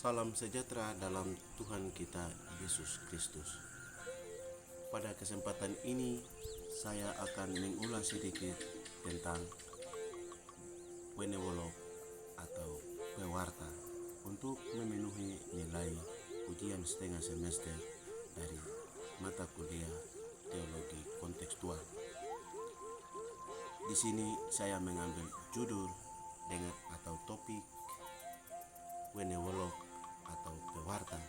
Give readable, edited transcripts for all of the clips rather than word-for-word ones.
Salam sejahtera dalam Tuhan kita Yesus Kristus. Pada kesempatan ini saya akan mengulas sedikit tentang Wenewolok atau pewarta untuk memenuhi nilai ujian setengah semester dari mata kuliah teologi kontekstual. Di sini saya mengambil judul dengan atau topik Wenewolok atau pewarta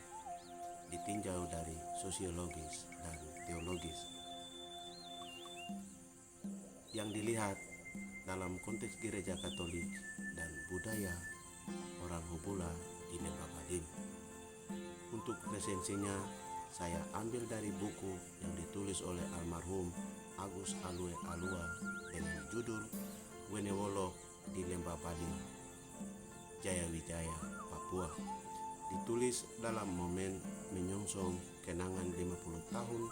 ditinjau dari sosiologis dan teologis. Yang dilihat dalam konteks gereja Katolik dan budaya orang Hubula di Lembah Badim. Untuk resensinya saya ambil dari buku yang ditulis oleh almarhum Agus Alue Alua dengan judul Wenewolok di Lembah Badim, Jayawijaya, Papua. Ditulis dalam momen menyongsong kenangan 50 tahun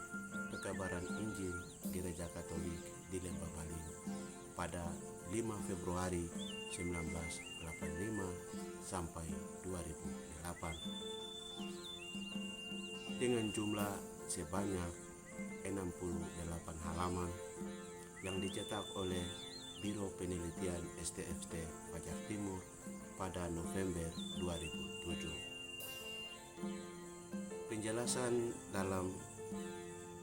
pekabaran Injil Gereja Katolik di Lembah Badim pada 5 Februari 1985 sampai 2008 dengan jumlah sebanyak 68 halaman yang dicetak oleh Biro Penelitian STFT Fajar Timur pada November 2007. Penjelasan dalam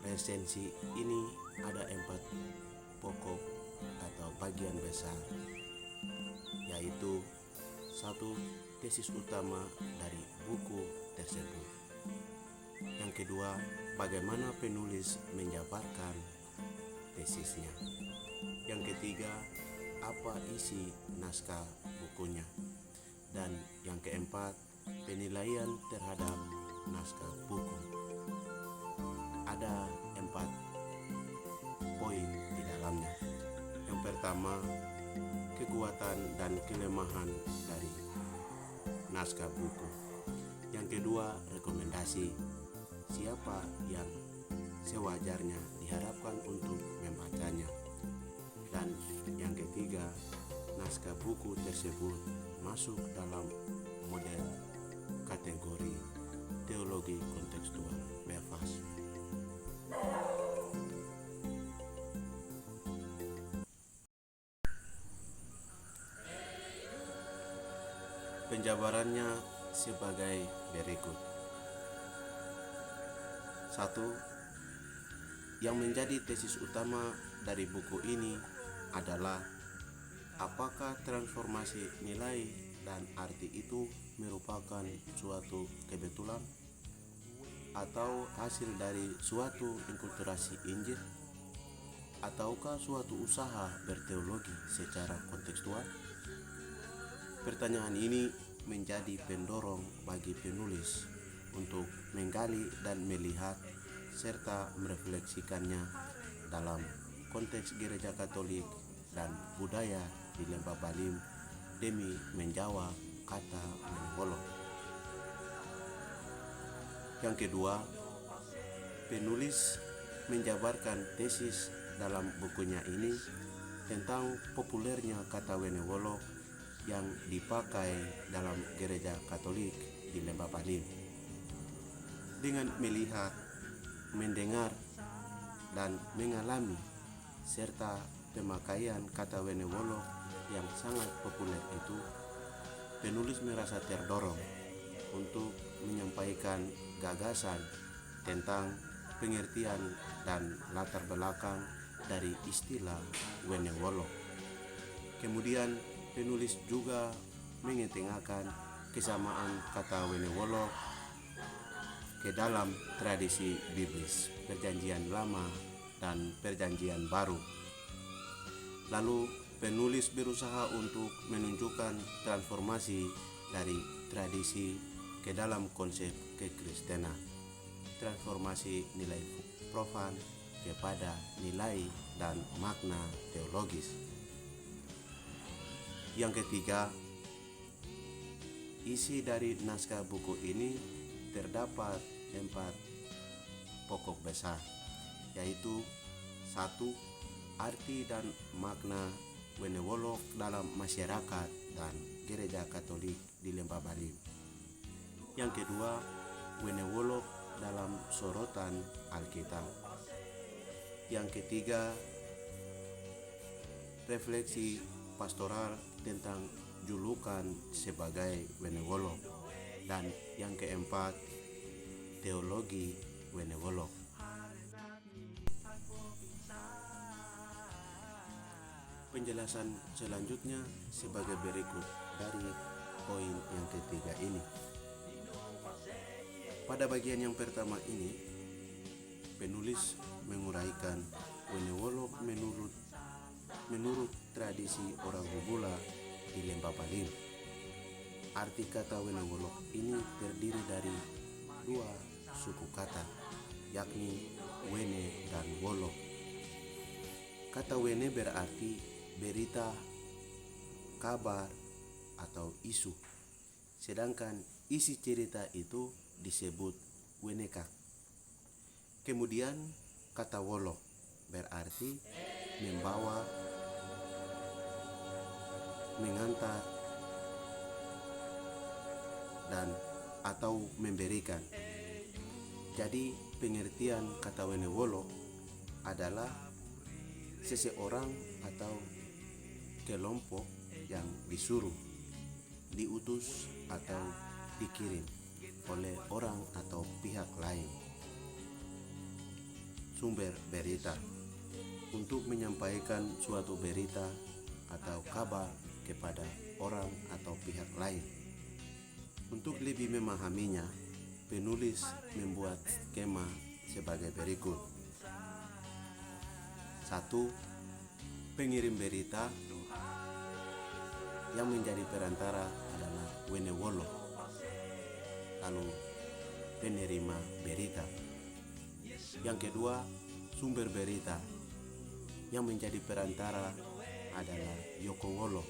resensi ini ada 4 pokok atau bagian besar, yaitu 1. Tesis utama dari buku tersebut. Yang kedua, bagaimana penulis menjabarkan tesisnya. Yang ketiga, apa isi naskah bukunya. Dan yang keempat, penilaian terhadap naskah buku. Ada 4 poin di dalamnya. Yang pertama, kekuatan dan kelemahan dari naskah buku. Yang kedua, rekomendasi siapa yang sewajarnya diharapkan untuk membacanya. Dan yang ketiga, naskah buku tersebut masuk dalam model kategori teologi kontekstual bebas. Penjabarannya sebagai berikut. 1. Yang menjadi tesis utama dari buku ini adalah apakah transformasi nilai dan arti itu merupakan suatu kebetulan atau hasil dari suatu inkulturasi Injil, ataukah suatu usaha berteologi secara kontekstual? Pertanyaan ini menjadi pendorong bagi penulis untuk menggali dan melihat serta merefleksikannya dalam konteks gereja Katolik dan budaya di Lembah Badim demi menjawab kata Wenewolok. Yang kedua, penulis menjabarkan tesis dalam bukunya ini tentang populernya kata Wenewolok yang dipakai dalam gereja Katolik di Lembah Badim. Dengan melihat, mendengar, dan mengalami serta pemakaian kata Wenewolok yang sangat populer itu, penulis merasa terdorong untuk menyampaikan gagasan tentang pengertian dan latar belakang dari istilah Wenewolok. Kemudian penulis juga mengetengahkan kesamaan kata Wenewolok ke dalam tradisi biblis Perjanjian Lama dan Perjanjian Baru. Lalu penulis berusaha untuk menunjukkan transformasi dari tradisi ke dalam konsep kekristenan, transformasi nilai profan kepada nilai dan makna teologis. Yang ketiga, isi dari naskah buku ini terdapat 4 pokok besar, yaitu 1. Arti dan makna Wenewolok dalam masyarakat dan gereja Katolik di Lembah Baliem. Yang kedua, Wenewolok dalam sorotan Alkitab. Yang ketiga, refleksi pastoral tentang julukan sebagai Wenewolok. Dan yang keempat, teologi Wenewolok. Penjelasan selanjutnya sebagai berikut dari poin yang ketiga ini. Pada bagian yang pertama ini, penulis menguraikan Wenewolok menurut tradisi orang Hubula di Lembah Baliem. Arti kata Wenewolok ini terdiri dari dua suku kata, yakni Wene dan Wolok. Kata Wene berarti berita, kabar, atau isu, sedangkan isi cerita itu disebut Weneka. Kemudian kata Wolok berarti membawa, mengantar, dan atau memberikan. Jadi pengertian kata Wenewolok adalah seseorang atau kelompok yang disuruh, diutus, atau dikirim oleh orang atau pihak lain. Sumber berita untuk menyampaikan suatu berita atau kabar kepada orang atau pihak lain. Untuk lebih memahaminya, penulis membuat skema sebagai berikut. 1. Pengirim berita yang menjadi perantara adalah Wenewolok. Lalu penerima berita. Yang kedua, sumber berita yang menjadi perantara adalah Yokowolok.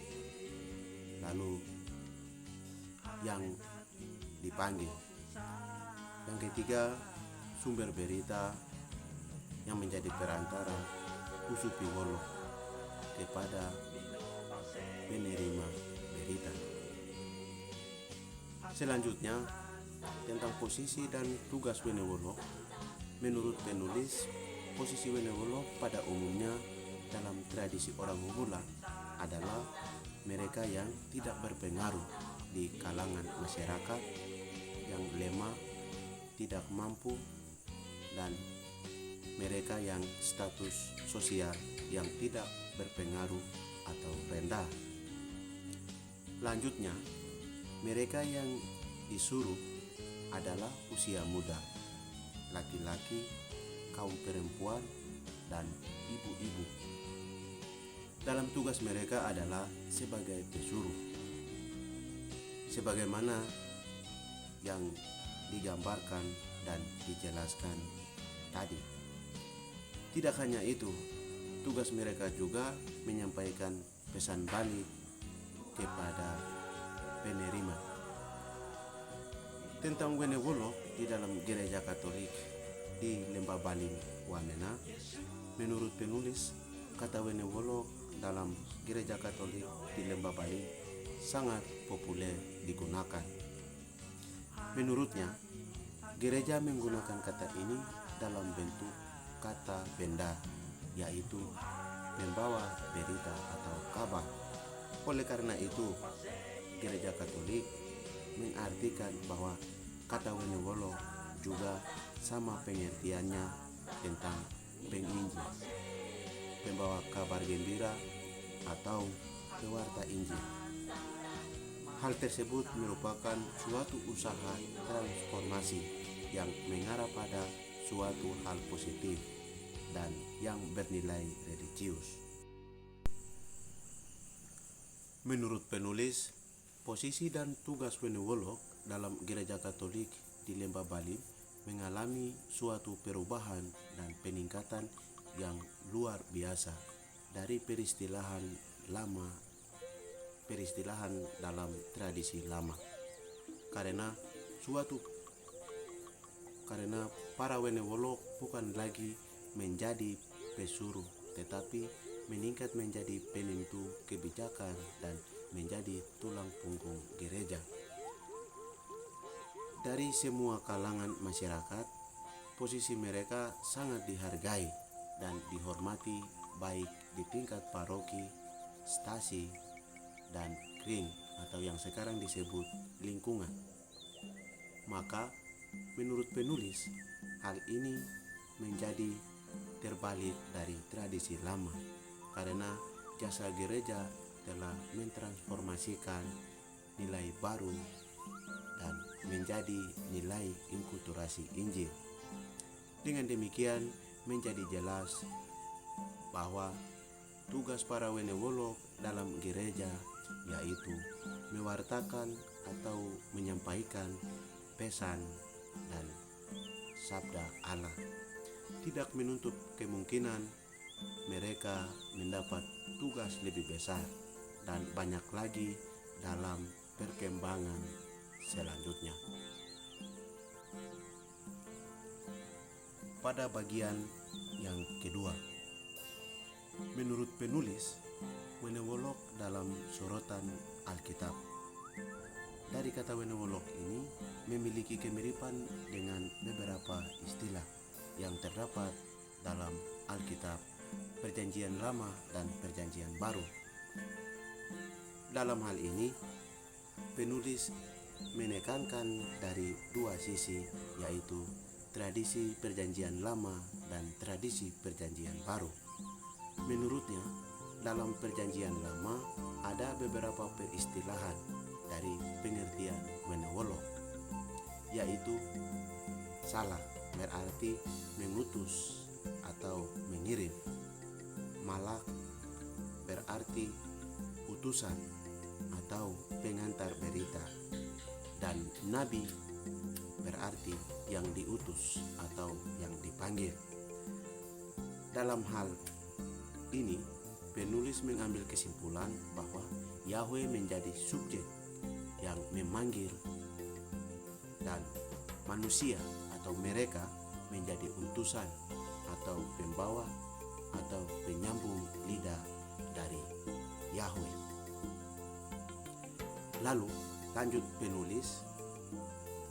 Lalu yang dipanggil. Yang ketiga, sumber berita yang menjadi perantara Usupiwolok kepada penerima berita. Selanjutnya, tentang posisi dan tugas Wenewolok. Menurut penulis, posisi Wenewolok pada umumnya dalam tradisi orang Hubula adalah mereka yang tidak berpengaruh di kalangan masyarakat, yang lemah, tidak mampu, dan mereka yang status sosial yang tidak berpengaruh atau rendah. Lanjutnya, mereka yang disuruh adalah usia muda, laki-laki, kaum perempuan, dan ibu-ibu. Dalam tugas mereka adalah sebagai pesuruh, sebagaimana yang digambarkan dan dijelaskan tadi. Tidak hanya itu, tugas mereka juga menyampaikan pesan balik kepada penerima. Tentang Wenewolok di dalam gereja Katolik di Lembah Baliem, Wamena, menurut penulis, kata Wenewolok dalam gereja Katolik di Lembah Baliem sangat populer digunakan. Menurutnya, gereja menggunakan kata ini dalam bentuk kata benda, yaitu membawa berita atau kabar. Oleh karena itu, gereja Katolik mengartikan bahwa kata Wenewolok juga sama pengertiannya tentang penginjil, pembawa kabar gembira, atau pewarta Injil. Hal tersebut merupakan suatu usaha transformasi yang mengarah pada suatu hal positif dan yang bernilai religius. Menurut penulis, posisi dan tugas Wenewolok dalam gereja Katolik di Lembah Baliem mengalami suatu perubahan dan peningkatan yang luar biasa dari peristilahan dalam tradisi lama. Karena para Wenewolok bukan lagi menjadi pesuruh, tetapi meningkat menjadi penentu kebijakan dan menjadi tulang punggung gereja. Dari semua kalangan masyarakat, posisi mereka sangat dihargai dan dihormati baik di tingkat paroki, stasi, dan ring atau yang sekarang disebut lingkungan. Maka menurut penulis, hal ini menjadi terbalik dari tradisi lama karena jasa gereja telah mentransformasikan nilai baru dan menjadi nilai inkulturasi Injil. Dengan demikian menjadi jelas bahwa tugas para wenewolog dalam gereja yaitu mewartakan atau menyampaikan pesan dan sabda Allah. Tidak menutup kemungkinan mereka mendapat tugas lebih besar dan banyak lagi dalam perkembangan selanjutnya. Pada bagian yang kedua, menurut penulis, wenewolog dalam sorotan Alkitab. Dari kata wenewolog ini memiliki kemiripan dengan beberapa istilah yang terdapat dalam Alkitab, Perjanjian Lama dan Perjanjian Baru. Dalam hal ini, penulis menekankan dari dua sisi, yaitu tradisi Perjanjian Lama dan tradisi Perjanjian Baru. Menurutnya, dalam Perjanjian Lama ada beberapa peristilahan dari pengertian wenewolog, yaitu salah berarti mengutus atau mengirim, malak berarti utusan atau pengantar berita, dan nabi berarti yang diutus atau yang dipanggil. Dalam hal ini, penulis mengambil kesimpulan bahwa Yahweh menjadi subjek yang memanggil dan manusia atau mereka menjadi utusan atau pembawa atau penyambung lidah dari Yahweh. Lalu lanjut penulis,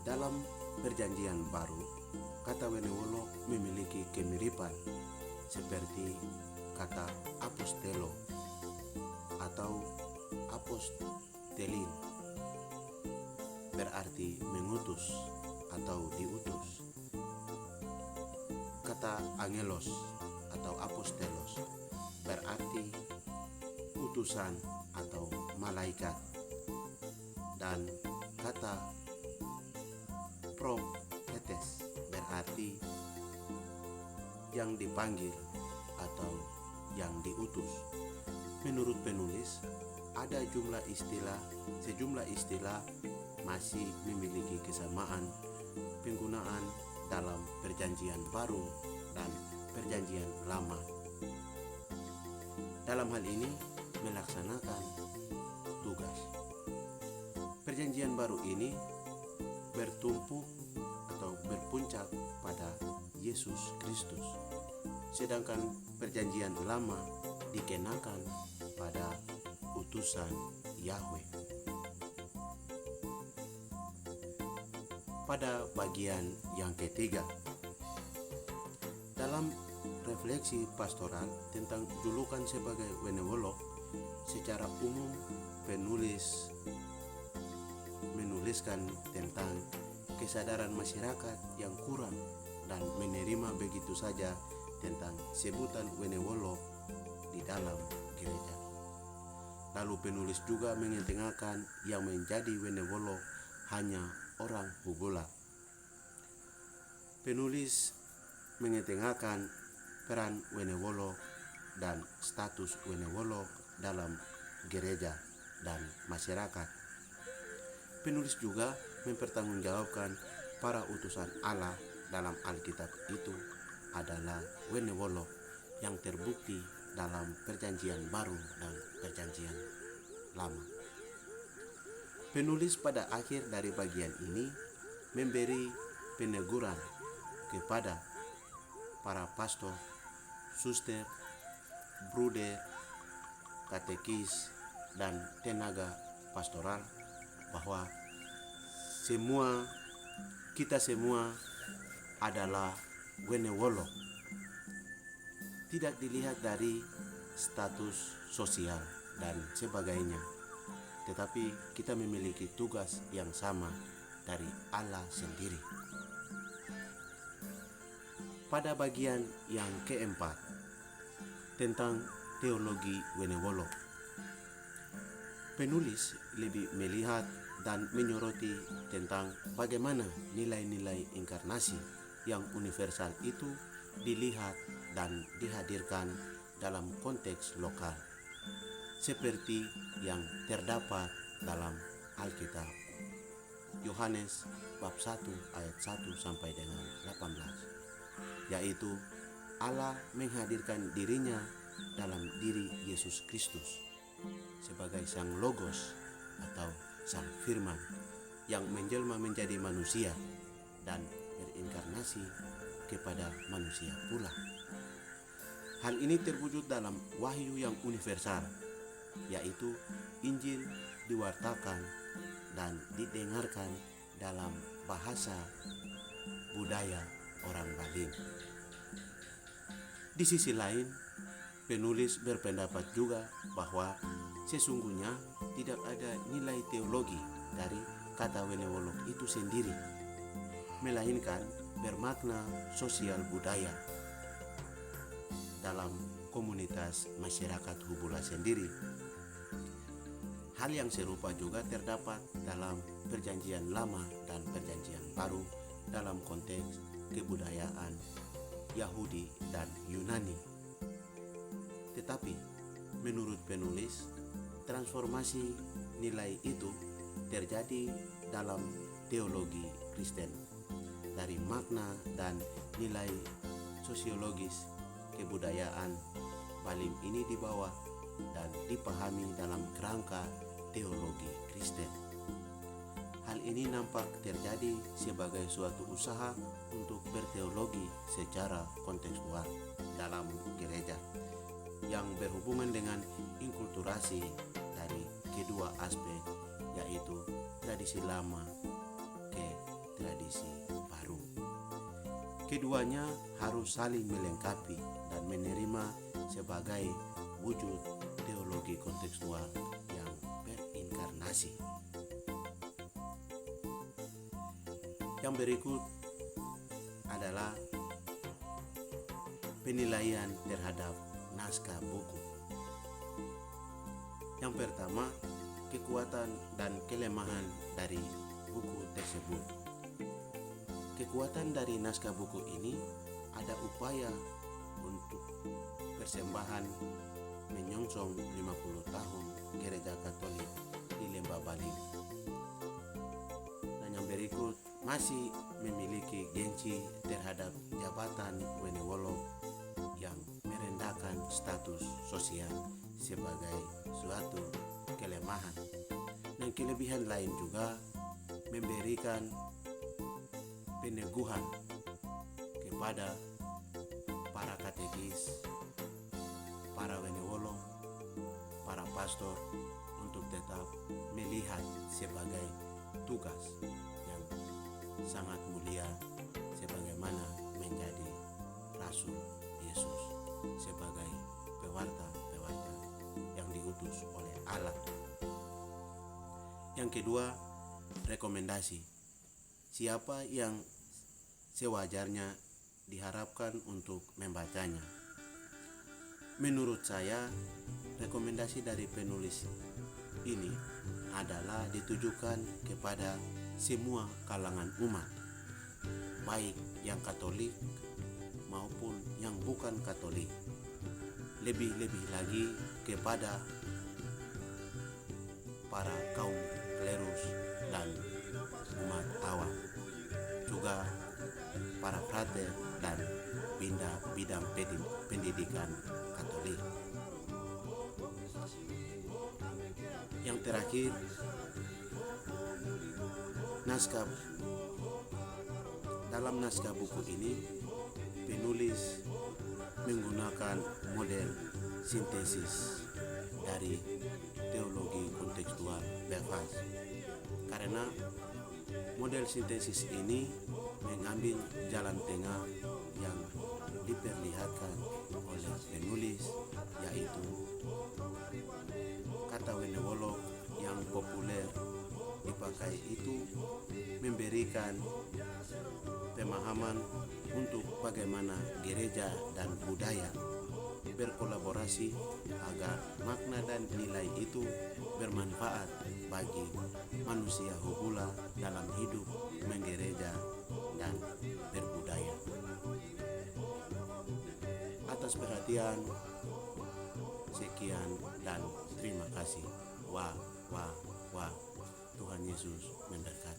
dalam Perjanjian Baru kata wenewolog memiliki kemiripan seperti kata apostelo atau apostelin, berarti mengutus atau diutus. Kata angelos atau apostelos berarti utusan atau malaikat, dan kata prophetes berarti yang dipanggil atau yang diutus. Menurut penulis, ada sejumlah istilah masih memiliki kesamaan penggunaan dalam Perjanjian Baru dan Perjanjian Lama. Dalam hal ini melaksanakan tugas. Perjanjian Baru ini bertumpu atau berpuncak pada Yesus Kristus, sedangkan Perjanjian Lama dikenakan pada utusan Yahweh. Pada bagian yang ketiga, dalam refleksi pastoral tentang julukan sebagai wenewolog, secara umum penulis menuliskan tentang kesadaran masyarakat yang kurang dan menerima begitu saja tentang sebutan wenewolog di dalam gereja. Lalu penulis juga mengetengahkan yang menjadi wenewolog hanya orang hugula. Penulis mengetengahkan peran wenewolog dan status wenewolog dalam gereja dan masyarakat. Penulis juga mempertanggungjawabkan para utusan Allah dalam Alkitab itu adalah wenewolog yang terbukti dalam Perjanjian Baru dan Perjanjian Lama. Penulis pada akhir dari bagian ini memberi peneguran kepada para pastor, suster, bruder, katekis, dan tenaga pastoral bahwa kita semua adalah wenewolo. Tidak dilihat dari status sosial dan sebagainya, tetapi kita memiliki tugas yang sama dari Allah sendiri. Pada bagian yang keempat tentang teologi wenewolo, penulis lebih melihat dan menyoroti tentang bagaimana nilai-nilai inkarnasi yang universal itu dilihat dan dihadirkan dalam konteks lokal, seperti yang terdapat dalam Alkitab. Yohanes bab 1 ayat 1 sampai dengan 18, yaitu Allah menghadirkan dirinya dalam diri Yesus Kristus sebagai Sang Logos atau Sang Firman yang menjelma menjadi manusia dan berinkarnasi kepada manusia pula. Hal ini terwujud dalam wahyu yang universal, yaitu Injil diwartakan dan didengarkan dalam bahasa budaya orang Baling. Di sisi lain, penulis berpendapat juga bahwa sesungguhnya tidak ada nilai teologi dari kata wenewolo itu sendiri, melainkan bermakna sosial budaya dalam komunitas masyarakat Hubula sendiri. Hal yang serupa juga terdapat dalam Perjanjian Lama dan Perjanjian Baru dalam konteks kebudayaan Yahudi dan Yunani. Tetapi menurut penulis, transformasi nilai itu terjadi dalam teologi Kristen dari makna dan nilai sosiologis kebudayaan Balim ini dibawa dan dipahami dalam kerangka teologi Kristen. Hal ini nampak terjadi sebagai suatu usaha untuk berteologi secara kontekstual dalam gereja yang berhubungan dengan inkulturasi dari kedua aspek, yaitu tradisi lama ke tradisi baru. Keduanya harus saling melengkapi dan menerima sebagai wujud teologi kontekstual yang berinkarnasi. Yang berikut adalah penilaian terhadap naskah buku. Yang pertama, kekuatan dan kelemahan dari buku tersebut. Kekuatan dari naskah buku ini ada upaya untuk persembahan menyongsong 50 tahun Gereja Katolik di Lembah Baling. Dan yang berikut masih memiliki gengsi terhadap jabatan wenewolo yang merendahkan status sosial sebagai suatu kelemahan. Dan kelebihan lain juga memberikan peneguhan kepada para katekis, para wenewolo, para pastor untuk tetap melihat sebagai tugas yang sangat mulia sebagaimana menjadi Rasul Yesus sebagai pewarta-pewarta yang diutus oleh Allah. Yang kedua, rekomendasi. Siapa yang sewajarnya diharapkan untuk membacanya. Menurut saya, rekomendasi dari penulis ini adalah ditujukan kepada semua kalangan umat, baik yang Katolik maupun yang bukan Katolik. Lebih-lebih lagi kepada para kaum klerus dan umat awam, juga para frater dan bidang pendidikan Katolik. Yang terakhir, dalam naskah buku ini penulis menggunakan model sintesis dari teologi kontekstual Berghaus. Karena model sintesis ini mengambil jalan tengah yang diperlihatkan oleh penulis, yaitu kata wenewolog yang populer dipakai itu memberikan pemahaman untuk bagaimana gereja dan budaya berkolaborasi agar makna dan nilai itu bermanfaat bagi manusia hubula dalam hidup menggereja dan berbudaya. Atas perhatian, sekian dan terima kasih. Wah, Tuhan Yesus memberkati.